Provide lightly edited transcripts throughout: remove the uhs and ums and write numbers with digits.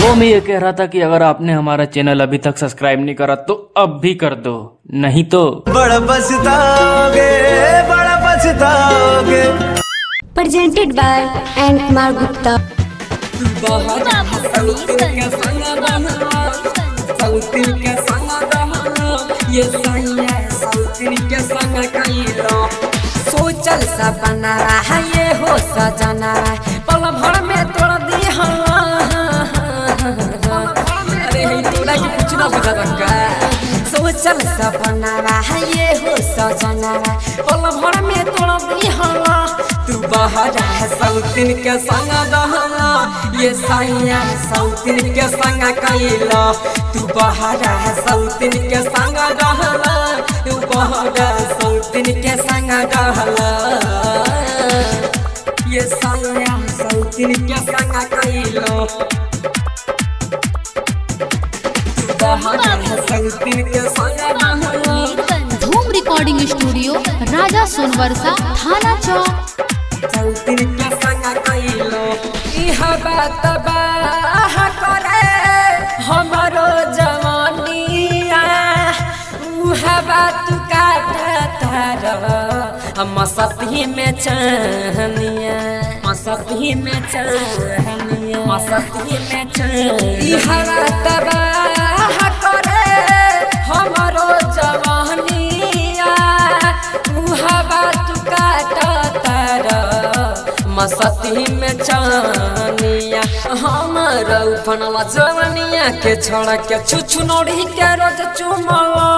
वो मैं ये कह रहा था कि अगर आपने हमारा चैनल अभी तक सब्सक्राइब नहीं करा तो अब भी कर दो, नहीं तो बड़ा पछताओगे, बड़ा पछताओगे। Presented by N. Kumar Gupta. सोचल सपना रहा ये हो सजना पल भर में तोड़ दी। अरे तोड़ा की कुछ ना बुझा रखा। सोचल सपना रहा ये हो सजना पल भर में तोड़ दी। तू बाहर है सौतिन के संग रहला ये सैया सौतिन के संग कैला। तू बाहर है सौतिन के संग रहला तू बाहर सौतिन के संग रहला ये सैया सौतिन के संग कैला। तू बाहर है सौतिन के संग रहला। धूम रिकॉर्डिंग स्टूडियो राजा सोनवर्षा थाना चौक। सौतिन के संग कैलो इह बात बाह करे हमारो जवानिया उह बात काटता रह मसती में चहनिया मसती में चहनिया मसती में चहनिया इह बात बाह करे हमारो जवानिया उह बात काटता मसती में चानिया। हमारा उफनला जवानिया के छोड़ के छुछु नोड़ी के रोज चुमला।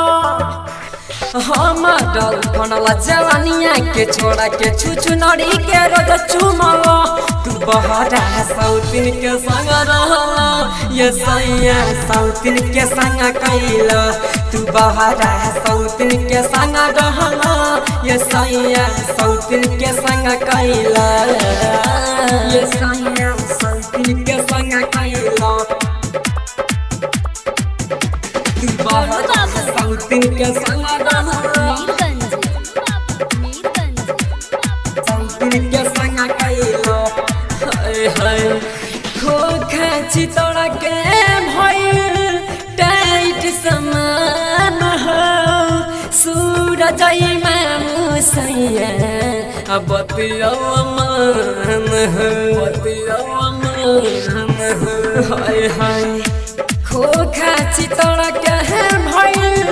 हमारा उफनला जवानिया के छोड़ के छुछु नोड़ी के रोज चुमला। तू बाहर है सौतिन के संग रहला ये सैया सौतिन के संग कैला। तू बाहर है सौतिन के संग रहला ये सैया सौतिन के संग कैला। ये सैया सौतिन के संग कैला। तू बाहर है सौतिन के संग रहला सौतिन के संग कैला। खोखा चितौड़ा के भइल टाइट समान हो सूरज मुसैया अब बतियावा मन हो बतियावा मन हो। हाय हाय खोखा चितौड़ा के भइल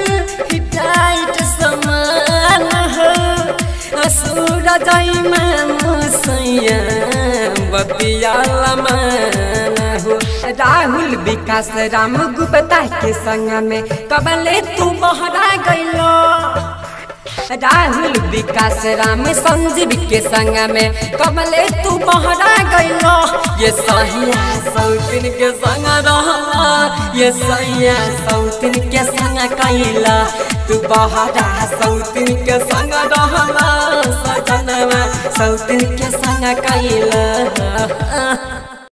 टाइट समान हो सूरज मुसैया बतियाला मन हो। राहुल विकास राम गुप्ता के संग में कबले तू बहरा गइलो। राहुल विकास राम संजीव के संग में कबले तू बहरा गइलो। ये सैया सौतिन के संग रहला ये सैया सौतिन के संग कैला। तू बहरा सौतिन के संग रहला सजनवा सौतिन के संग कैला।